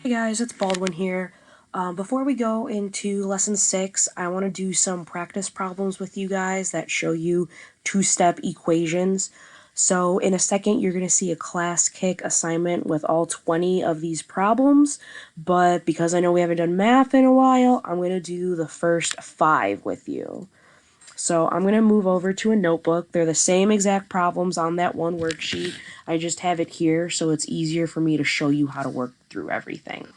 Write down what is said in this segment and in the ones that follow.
Hey guys, it's Baldwin here. Before we go into lesson 6, I want to do some practice problems with you guys that show you two-step equations. So in a second, you're going to see a class kick assignment with all 20 of these problems, but because I know we haven't done math in a while, I'm going to do the first 5 with you. So I'm going to move over to a notebook. They're the same exact problems on that one worksheet. I just have it here so it's easier for me to show you how to work through everything.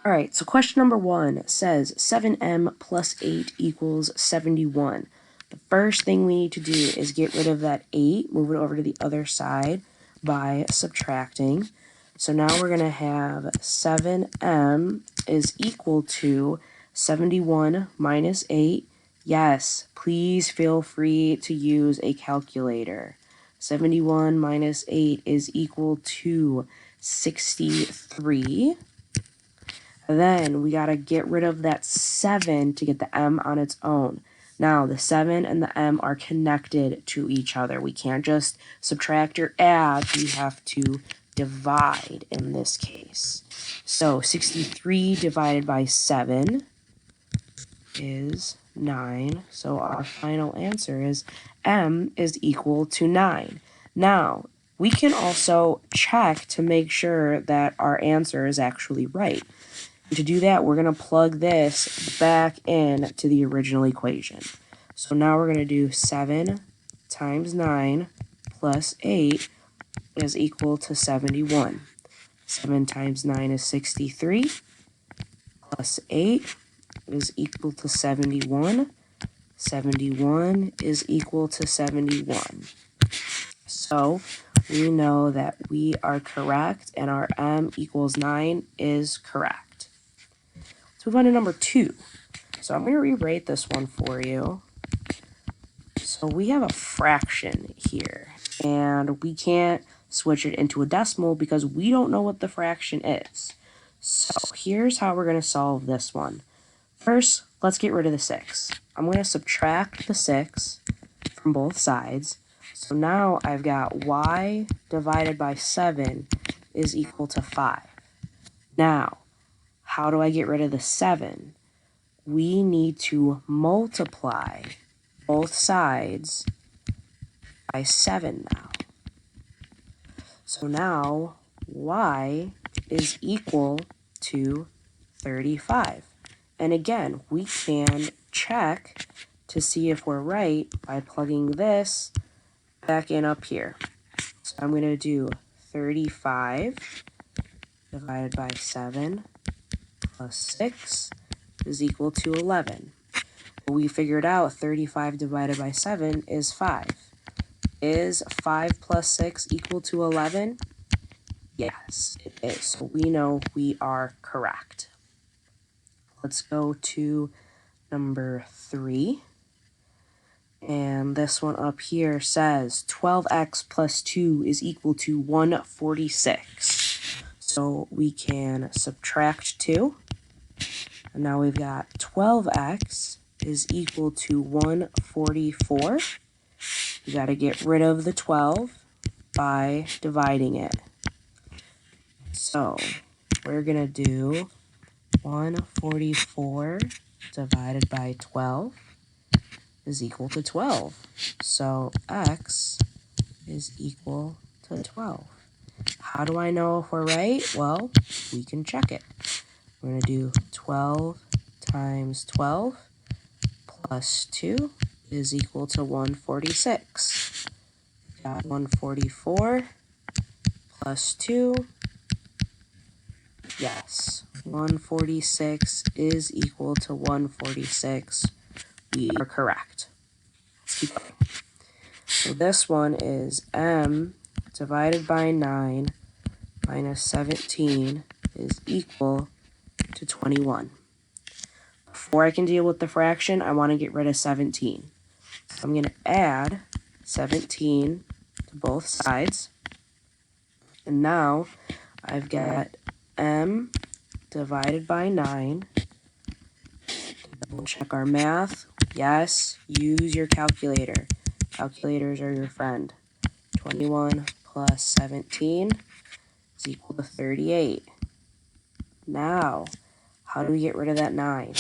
Alright, so question number 1 says 7m plus 8 equals 71. The first thing we need to do is get rid of that 8, move it over to the other side by subtracting. So now we're going to have 7m is equal to 71 minus 8. Yes, please feel free to use a calculator. 71 minus 8 is equal to 63. Then we got to get rid of that 7 to get the m on its own. Now, the 7 and the m are connected to each other. We can't just subtract or add. We have to divide in this case. So 63 divided by 7 is 9. So our final answer is m is equal to 9. Now, we can also check to make sure that our answer is actually right. To do that, we're going to plug this back in to the original equation. So now we're going to do 7 times 9 plus 8 is equal to 71. 7 times 9 is 63, plus 8 is equal to 71. 71 is equal to 71. So we know that we are correct, and our m equals 9 is correct. Let's move on to number 2. So I'm going to rewrite this one for you. So we have a fraction here, and we can't switch it into a decimal because we don't know what the fraction is. So here's how we're going to solve this one. First, let's get rid of the 6. I'm going to subtract the 6 from both sides. So now I've got y divided by 7 is equal to 5. Now, how do I get rid of the 7? We need to multiply both sides by 7 now. So now y is equal to 35. And again, we can check to see if we're right by plugging this back in up here. So I'm going to do 35 divided by 7 plus 6 is equal to 11. We figured out 35 divided by 7 is 5. Is 5 plus 6 equal to 11? Yes, it is. So we know we are correct. Let's go to number 3. And this one up here says 12x plus 2 is equal to 146. So we can subtract 2. And now we've got 12x is equal to 144. We got to get rid of the 12 by dividing it. So we're going to do 144 divided by 12 is equal to 12. So x is equal to 12. How do I know if we're right? Well, we can check it. We're going to do 12 times 12 plus 2 is equal to 146. Got 144 plus 2. Yes, 146 is equal to 146. We are correct. Let's keep going. So this one is m divided by 9 minus 17 is equal to 21. Before I can deal with the fraction, I want to get rid of 17. So I'm going to add 17 to both sides. And now I've got m divided by 9. Double check our math. Yes, use your calculator. Calculators are your friend. 21 plus 17 is equal to 38. Now, how do we get rid of that 9?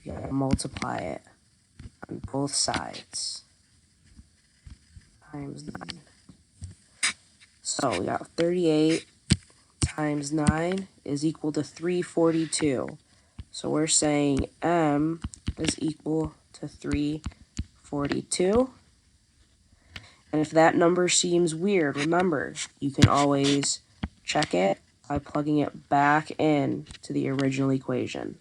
We gotta multiply it on both sides. Times 9. So we got 38 times 9 is equal to 342. So we're saying m is equal to 342. And if that number seems weird, remember, you can always check it by plugging it back in to the original equation.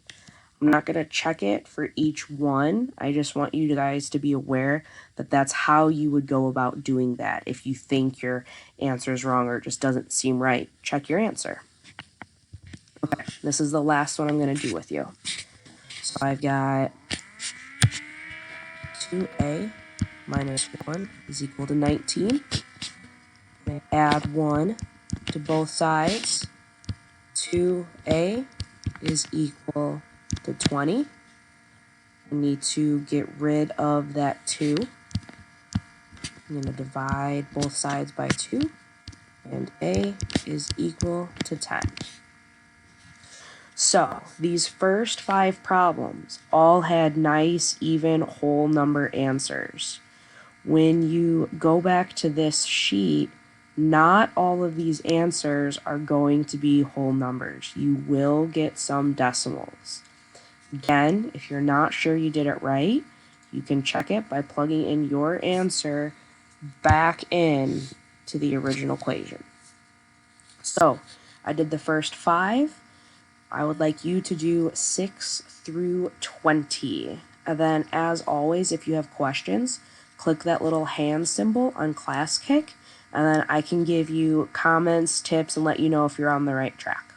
I'm not going to check it for each one. I just want you guys to be aware that that's how you would go about doing that. If you think your answer is wrong or it just doesn't seem right, check your answer. Okay, this is the last one I'm going to do with you. So I've got 2a minus 1 is equal to 19. I add 1 to both sides. 2a is equal to 20. I need to get rid of that 2. I'm going to divide both sides by 2, and a is equal to 10. So these first 5 problems all had nice, even, whole number answers. When you go back to this sheet, not all of these answers are going to be whole numbers. You will get some decimals. Again, if you're not sure you did it right, you can check it by plugging in your answer back in to the original equation. So I did the first 5. I would like you to do 6 through 20. And then, as always, if you have questions, click that little hand symbol on Class Kick, and then I can give you comments, tips, and let you know if you're on the right track.